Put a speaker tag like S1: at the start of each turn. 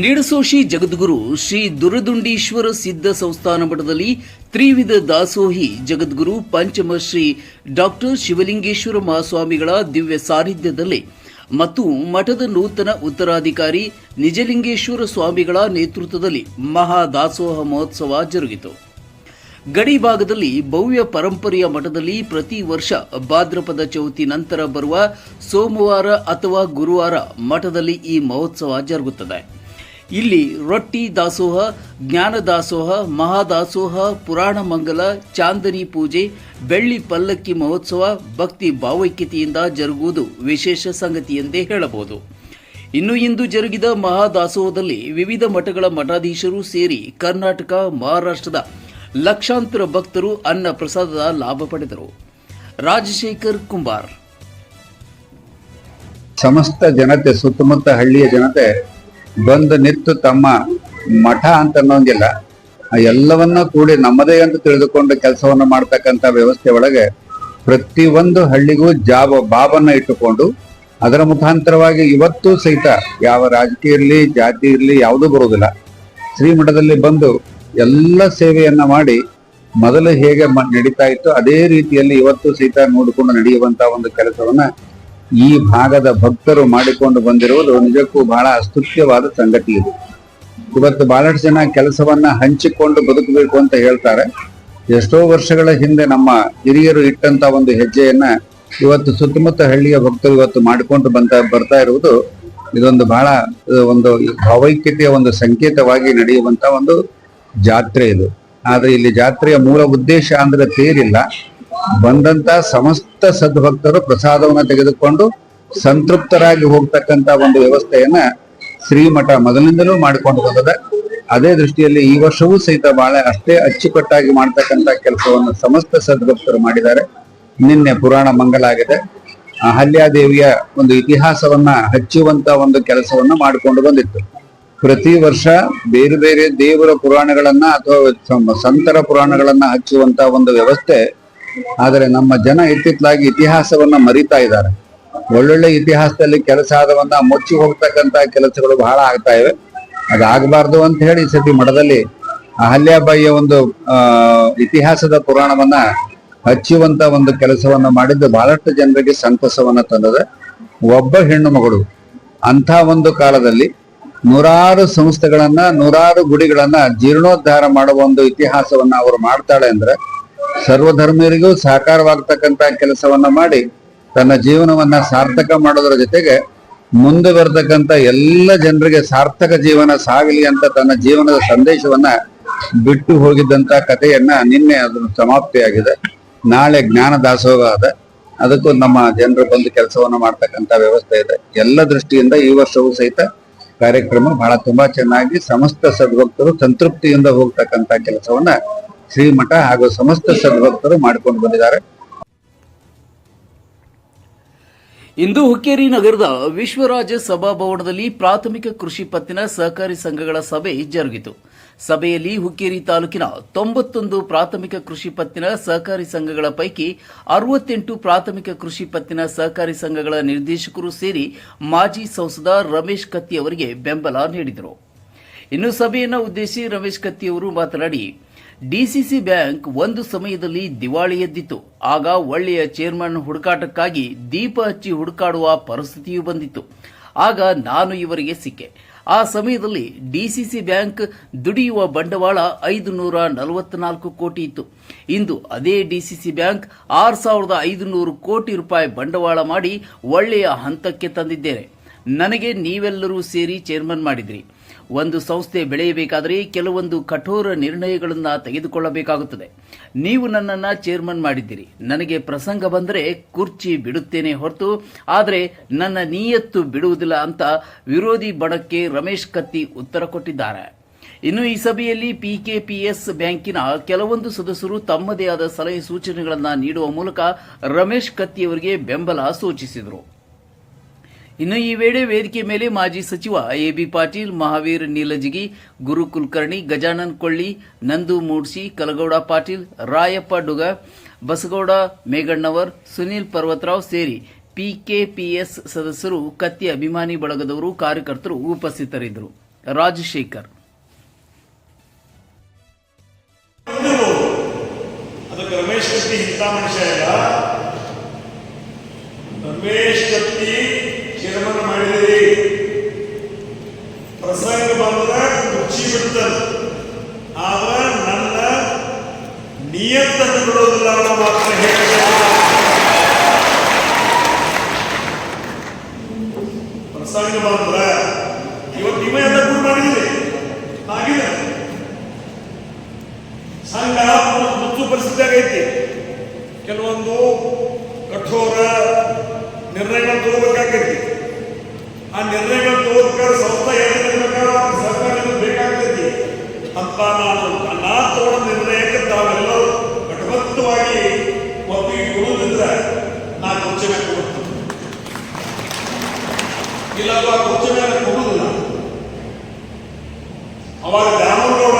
S1: ನಿಡಸೋಶಿ ಜಗದ್ಗುರು ಶ್ರೀ ದುರದುಂಡೀಶ್ವರ ಸಿದ್ಧ ಸಂಸ್ಥಾನ ಮಠದಲ್ಲಿ ತ್ರಿವಿಧ ದಾಸೋಹಿ ಜಗದ್ಗುರು ಪಂಚಮಶ್ರೀ ಡಾಕ್ಟರ್ ಶಿವಲಿಂಗೇಶ್ವರ ಮಹಾಸ್ವಾಮಿಗಳ ದಿವ್ಯ ಸಾನ್ನಿಧ್ಯದಲ್ಲಿ ಮತ್ತು ಮಠದ ನೂತನ ಉತ್ತರಾಧಿಕಾರಿ ನಿಜಲಿಂಗೇಶ್ವರ ಸ್ವಾಮಿಗಳ ನೇತೃತ್ವದಲ್ಲಿ ಮಹಾದಾಸೋಹ ಮಹೋತ್ಸವ ಜರುಗಿತು. ಗಡಿ ಭಾಗದಲ್ಲಿ ಭವ್ಯ ಪರಂಪರೆಯ ಮಠದಲ್ಲಿ ಪ್ರತಿ ವರ್ಷ ಭಾದ್ರಪದ ಚೌತಿ ನಂತರ ಬರುವ ಸೋಮವಾರ ಅಥವಾ ಗುರುವಾರ ಮಠದಲ್ಲಿ ಈ ಮಹೋತ್ಸವ ಜರುಗುತ್ತದೆ. ಇಲ್ಲಿ ರೊಟ್ಟಿ ದಾಸೋಹ, ಜ್ಞಾನ ದಾಸೋಹ, ಮಹಾದಾಸೋಹ, ಪುರಾಣ ಮಂಗಲ, ಚಾಂದನಿ ಪೂಜೆ, ಬೆಳ್ಳಿ ಪಲ್ಲಕ್ಕಿ ಮಹೋತ್ಸವ ಭಕ್ತಿ ಭಾವೈಕ್ಯತೆಯಿಂದ ಜರುಗುವುದು ವಿಶೇಷ ಸಂಗತಿ ಎಂದೇ ಹೇಳಬಹುದು. ಇನ್ನು ಇಂದು ಜರುಗಿದ ಮಹಾದಾಸೋಹದಲ್ಲಿ ವಿವಿಧ ಮಠಗಳ ಮಠಾಧೀಶರು ಸೇರಿ ಕರ್ನಾಟಕ, ಮಹಾರಾಷ್ಟ್ರದ ಲಕ್ಷಾಂತರ ಭಕ್ತರು ಅನ್ನ ಪ್ರಸಾದದ ಲಾಭ ಪಡೆದರು. ರಾಜಶೇಖರ್ ಕುಂಬಾರ್.
S2: ಸಮಸ್ತ ಜನತೆ, ಸುತ್ತಮುತ್ತ ಹಳ್ಳಿಯ ಜನತೆ ಬಂದು ನಿಂತು ತಮ್ಮ ಮಠ ಅಂತ ಅನ್ನೋಂಗಿಲ್ಲ, ಎಲ್ಲವನ್ನ ಕೂಡಿ ನಮ್ಮದೇ ಅಂತ ತಿಳಿದುಕೊಂಡು ಕೆಲಸವನ್ನ ಮಾಡ್ತಕ್ಕಂಥ ವ್ಯವಸ್ಥೆ ಒಳಗೆ ಪ್ರತಿಯೊಂದು ಹಳ್ಳಿಗೂ ಬಾಬನ್ನ ಇಟ್ಟುಕೊಂಡು ಅದರ ಮುಖಾಂತರವಾಗಿ ಇವತ್ತು ಸಹಿತ ಯಾವ ರಾಜಕೀಯ ಇರಲಿ, ಜಾತಿ ಇರಲಿ, ಯಾವುದೂ ಬರುವುದಿಲ್ಲ. ಶ್ರೀಮಠದಲ್ಲಿ ಬಂದು ಎಲ್ಲ ಸೇವೆಯನ್ನ ಮಾಡಿ ಮೊದಲು ಹೇಗೆ ನಡೀತಾ ಇತ್ತು ಅದೇ ರೀತಿಯಲ್ಲಿ ಇವತ್ತು ಸಹಿತ ನೋಡಿಕೊಂಡು ನಡೆಯುವಂತ ಒಂದು ಕೆಲಸವನ್ನ ಈ ಭಾಗದ ಭಕ್ತರು ಮಾಡಿಕೊಂಡು ಬಂದಿರುವುದು ನಿಜಕ್ಕೂ ಬಹಳ ಸ್ತುತ್ಯವಾದ ಸಂಗತಿ ಇದು. ಇವತ್ತು ಬಹಳಷ್ಟು ಜನ ಕೆಲಸವನ್ನ ಹಂಚಿಕೊಂಡು ಬದುಕಬೇಕು ಅಂತ ಹೇಳ್ತಾರೆ. ಎಷ್ಟೋ ವರ್ಷಗಳ ಹಿಂದೆ ನಮ್ಮ ಹಿರಿಯರು ಇಟ್ಟಂತ ಒಂದು ಹೆಜ್ಜೆಯನ್ನ ಇವತ್ತು ಸುತ್ತಮುತ್ತ ಹಳ್ಳಿಯ ಭಕ್ತರು ಇವತ್ತು ಮಾಡಿಕೊಂಡು ಬರ್ತಾ ಇರುವುದು ಇದೊಂದು ಬಹಳ ಒಂದು ಭಾವೈಕ್ಯತೆಯ ಒಂದು ಸಂಕೇತವಾಗಿ ನಡೆಯುವಂತ ಒಂದು ಜಾತ್ರೆ ಇದು. ಆದ್ರೆ ಇಲ್ಲಿ ಜಾತ್ರೆಯ ಮೂಲ ಉದ್ದೇಶ ಅಂದ್ರೆ ತೇರಿಲ್ಲ, ಬಂದಂತ ಸಮಸ್ತ ಸದ್ಭಕ್ತರು ಪ್ರಸಾದವನ್ನ ತೆಗೆದುಕೊಂಡು ಸಂತೃಪ್ತರಾಗಿ ಹೋಗ್ತಕ್ಕಂತ ಒಂದು ವ್ಯವಸ್ಥೆಯನ್ನ ಶ್ರೀಮಠ ಮೊದಲಿಂದಲೂ ಮಾಡಿಕೊಂಡು ಬಂದದ. ಅದೇ ದೃಷ್ಟಿಯಲ್ಲಿ ಈ ವರ್ಷವೂ ಸಹಿತ ಬಹಳ ಅಷ್ಟೇ ಅಚ್ಚುಕಟ್ಟಾಗಿ ಮಾಡ್ತಕ್ಕಂತ ಕೆಲಸವನ್ನು ಸಮಸ್ತ ಸದ್ಭಕ್ತರು ಮಾಡಿದ್ದಾರೆ. ನಿನ್ನೆ ಪುರಾಣ ಮಂಗಲ ಆಗಿದೆ. ಅಹಲ್ಯಾದೇವಿಯ ಒಂದು ಇತಿಹಾಸವನ್ನ ಹಚ್ಚುವಂತ ಒಂದು ಕೆಲಸವನ್ನ ಮಾಡಿಕೊಂಡು ಬಂದಿತ್ತು. ಪ್ರತಿ ವರ್ಷ ಬೇರೆ ಬೇರೆ ದೇವರ ಪುರಾಣಗಳನ್ನ ಅಥವಾ ಸಂತರ ಪುರಾಣಗಳನ್ನ ಹಚ್ಚುವಂತ ಒಂದು ವ್ಯವಸ್ಥೆ. ಆದರೆ ನಮ್ಮ ಜನ ಇತ್ತಿತ್ತಲಾಗಿ ಇತಿಹಾಸವನ್ನ ಮರಿತಾ ಇದ್ದಾರೆ. ಒಳ್ಳೊಳ್ಳೆ ಇತಿಹಾಸದಲ್ಲಿ ಕೆಲಸ ಆದವನ್ನ ಮುಚ್ಚಿ ಹೋಗ್ತಕ್ಕಂತ ಕೆಲಸಗಳು ಬಹಳ ಆಗ್ತಾ ಇವೆ. ಅದಾಗಬಾರ್ದು ಅಂತ ಹೇಳಿ ಈ ಸತಿ ಮಠದಲ್ಲಿ ಅಹಲ್ಯಾಬಾಯಿಯ ಒಂದು ಇತಿಹಾಸದ ಪುರಾಣವನ್ನ ಹಚ್ಚುವಂತ ಒಂದು ಕೆಲಸವನ್ನ ಮಾಡಿದ್ದು ಬಹಳಷ್ಟು ಜನರಿಗೆ ಸಂತಸವನ್ನ ತಂದದೆ. ಒಬ್ಬ ಹೆಣ್ಣು ಮಗಳು ಅಂಥ ಒಂದು ಕಾಲದಲ್ಲಿ ನೂರಾರು ಸಂಸ್ಥೆಗಳನ್ನ, ನೂರಾರು ಗುಡಿಗಳನ್ನ ಜೀರ್ಣೋದ್ಧಾರ ಮಾಡುವ ಒಂದು ಇತಿಹಾಸವನ್ನ ಅವರು ಮಾಡ್ತಾಳೆ ಅಂದ್ರೆ ಸರ್ವಧರ್ಮೀಯರಿಗೂ ಸಹಕಾರವಾಗ್ತಕ್ಕಂತ ಕೆಲಸವನ್ನ ಮಾಡಿ ತನ್ನ ಜೀವನವನ್ನ ಸಾರ್ಥಕ ಮಾಡೋದ್ರ ಜೊತೆಗೆ ಮುಂದೆ ಬರ್ತಕ್ಕಂಥ ಎಲ್ಲ ಜನರಿಗೆ ಸಾರ್ಥಕ ಜೀವನ ಸಾಗಲಿ ಅಂತ ತನ್ನ ಜೀವನದ ಸಂದೇಶವನ್ನ ಬಿಟ್ಟು ಹೋಗಿದ್ದಂತ ಕಥೆಯನ್ನ ನಿನ್ನೆ ಅದನ್ನು ಸಮಾಪ್ತಿಯಾಗಿದೆ. ನಾಳೆ ಜ್ಞಾನ ದಾಸೋಹ ಅದ, ಅದಕ್ಕೂ ನಮ್ಮ ಜನರು ಬಂದು ಕೆಲಸವನ್ನ ಮಾಡ್ತಕ್ಕಂಥ ವ್ಯವಸ್ಥೆ ಇದೆ. ಎಲ್ಲ ದೃಷ್ಟಿಯಿಂದ ಈ ವರ್ಷವೂ ಸಹಿತ ಕಾರ್ಯಕ್ರಮ ಬಹಳ ತುಂಬಾ ಚೆನ್ನಾಗಿ ಸಮಸ್ತ ಸದ್ಭಕ್ತರು ಸಂತೃಪ್ತಿಯಿಂದ ಹೋಗ್ತಕ್ಕಂತ ಕೆಲಸವನ್ನ ಶ್ರೀಮಠ ಹಾಗೂ ಸಮಸ್ತ ಸದ್ಭಕ್ತರು ಮಾಡಿಕೊಂಡು ಬಂದಿದ್ದಾರೆ.
S1: ಇಂದು ಹುಕ್ಕೇರಿ ನಗರದ ವಿಶ್ವರಾಜ ಸಭಾಭವನದಲ್ಲಿ ಪ್ರಾಥಮಿಕ ಕೃಷಿ ಪತ್ತಿನ ಸಹಕಾರಿ ಸಂಘಗಳ ಸಭೆ ಜರುಗಿತು. ಸಭೆಯಲ್ಲಿ ಹುಕ್ಕೇರಿ ತಾಲೂಕಿನ 91 ಪ್ರಾಥಮಿಕ ಕೃಷಿ ಪತ್ತಿನ ಸಹಕಾರಿ ಸಂಘಗಳ ಪೈಕಿ 68 ಪ್ರಾಥಮಿಕ ಕೃಷಿ ಪತ್ತಿನ ಸಹಕಾರಿ ಸಂಘಗಳ ನಿರ್ದೇಶಕರು ಸೇರಿ ಮಾಜಿ ಸಂಸದ ರಮೇಶ್ ಕತ್ತಿ ಅವರಿಗೆ ಬೆಂಬಲ ನೀಡಿದರು. ಇನ್ನು ಸಭೆಯನ್ನು ಉದ್ದೇಶಿಸಿ ರಮೇಶ್ ಕತ್ತಿ ಅವರು ಮಾತನಾಡಿ, ಡಿಸಿಸಿ ಬ್ಯಾಂಕ್ ಒಂದು ಸಮಯದಲ್ಲಿ ದಿವಾಳಿ ಎದ್ದಿತ್ತು. ಆಗ ಒಳ್ಳೆಯ ಚೇರ್ಮನ್ ಹುಡುಕಾಟಕ್ಕಾಗಿ ದೀಪ ಹಚ್ಚಿ ಹುಡುಕಾಡುವ ಪರಿಸ್ಥಿತಿಯೂ ಬಂದಿತ್ತು. ಆಗ ನಾನು ಇವರಿಗೆ ಸಿಕ್ಕೆ. ಆ ಸಮಯದಲ್ಲಿ ಡಿಸಿಸಿ ಬ್ಯಾಂಕ್ ದುಡಿಯುವ ಬಂಡವಾಳ 544 ಕೋಟಿ ಇತ್ತು. ಇಂದು ಅದೇ ಡಿಸಿಸಿ ಬ್ಯಾಂಕ್ 6500 ಕೋಟಿ ರೂಪಾಯಿ ಬಂಡವಾಳ ಮಾಡಿ ಒಳ್ಳೆಯ ಹಂತಕ್ಕೆ ತಂದಿದ್ದೇನೆ. ನನಗೆ ನೀವೆಲ್ಲರೂ ಸೇರಿ ಚೇರ್ಮನ್ ಮಾಡಿದ್ರಿ. ಒಂದು ಸಂಸ್ಥೆ ಬೆಳೆಯಬೇಕಾದರೆ ಕೆಲವೊಂದು ಕಠೋರ ನಿರ್ಣಯಗಳನ್ನು ತೆಗೆದುಕೊಳ್ಳಬೇಕಾಗುತ್ತದೆ. ನೀವು ನನ್ನನ್ನು ಚೇರ್ಮನ್ ಮಾಡಿದ್ದೀರಿ. ನನಗೆ ಪ್ರಸಂಗ ಬಂದರೆ ಕುರ್ಚಿ ಬಿಡುತ್ತೇನೆ ಹೊರತು ಆದರೆ ನನ್ನ ನಿಯತ್ತು ಬಿಡುವುದಿಲ್ಲ ಅಂತ ವಿರೋಧಿ ಬಣಕ್ಕೆ ರಮೇಶ್ ಕತ್ತಿ ಉತ್ತರ ಕೊಟ್ಟಿದ್ದಾರೆ. ಇನ್ನು ಈ ಸಭೆಯಲ್ಲಿ ಪಿಕೆಪಿಎಸ್ ಬ್ಯಾಂಕಿನ ಕೆಲವೊಂದು ಸದಸ್ಯರು ತಮ್ಮದೇ ಆದ ಸಲಹೆ ಸೂಚನೆಗಳನ್ನು ನೀಡುವ ಮೂಲಕ ರಮೇಶ್ ಕತ್ತಿಯವರಿಗೆ ಬೆಂಬಲ ಸೂಚಿಸಿದರು. ಇನ್ನು ಈ ವೇಳೆ ವೇದಿಕೆ ಮೇಲೆ ಮಾಜಿ ಸಚಿವ ಎಬಿ ಪಾಟೀಲ್, ಮಹಾವೀರ್ ನೀಲಜಿಗಿ, ಗುರು ಕುಲಕರ್ಣಿ, ಗಜಾನನ್ ಕೊಳ್ಳಿ, ನಂದು ಮೂಡ್ಸಿ, ಕಲಗೌಡ ಪಾಟೀಲ್, ರಾಯಪ್ಪ ಡುಗ, ಬಸಗೌಡ ಮೇಘಣ್ಣವರ್, ಸುನೀಲ್ ಪರ್ವತರಾವ್ ಸೇರಿ ಪಿಕೆಪಿಎಸ್ ಸದಸ್ಯರು, ಕತ್ತಿ ಅಭಿಮಾನಿ ಬಳಗದವರು, ಕಾರ್ಯಕರ್ತರು ಉಪಸ್ಥಿತರಿದ್ದರು. ರಾಜಶೇಖರ್.
S3: ಅದಕ್ಕೆ ರಮೇಶ್ ಕತ್ತಿ ಇಂಥ ಮನುಷ್ಯ ಇಲ್ಲ. ರಮೇಶ್ ಕತ್ತಿ ಚೇರ್ಮನ್ ಮಾಡಿದಿರಿ, ಪ್ರಸಂಗ ಬಂದ್ರೆ ಕುರ್ಚಿ ಬಿಡ್ತಾರೆ, ಆದ್ರೆ ನನ್ನ ನಿಯತ್ತನ್ನು ಬಿಡೋದಿಲ್ಲ ಅನ್ನೋ ಮಾತ್ರ ಹೇಳ್ತಾರೆ. ಪ್ರಸಂಗ ಬಂದ್ರೆ ಇವತ್ತು ನಿಮ್ಮ ಎಲ್ಲ ಕೂಡ ಮಾಡಿದಿರಿ, ಆಗಿದೆ ಸಂಘ ಮುಚ್ಚು ಪರಿಸ್ಥಿತಿ ಆಗೈತಿ. ಕೆಲವೊಂದು ಕಠೋರ ನಿರ್ಣಯಗಳು ತಗೋಬೇಕಾಗೈತಿ. ಆ ನಿರ್ಣಯಗಳು ತಗೋಬೇಕಾದ್ರೆ ಸಂಸ್ಥೆ ಸರ್ಕಾರ ಬೇಕಾಗ್ತೈತಿ ಅಂತ ನಾ ತಗೊಂಡ ನಿರ್ಣಯಕ್ಕೆ ತಾವೆಲ್ಲರೂ ಕಟಬದ್ಧವಾಗಿ ಒಪ್ಪಿಗೆ ಕೊಡುವುದಿದ್ರೆ ನಾ ಕುರ್ಚಿ ಮೇಲೆ ಕೊಡುತ್ತೇನೆ, ಇಲ್ಲ ಕುರ್ಚಿ ಮೇಲೆ ಕೊಡುವುದಿಲ್ಲ. ಅವಾಗ ದಾಮನಗೌಡ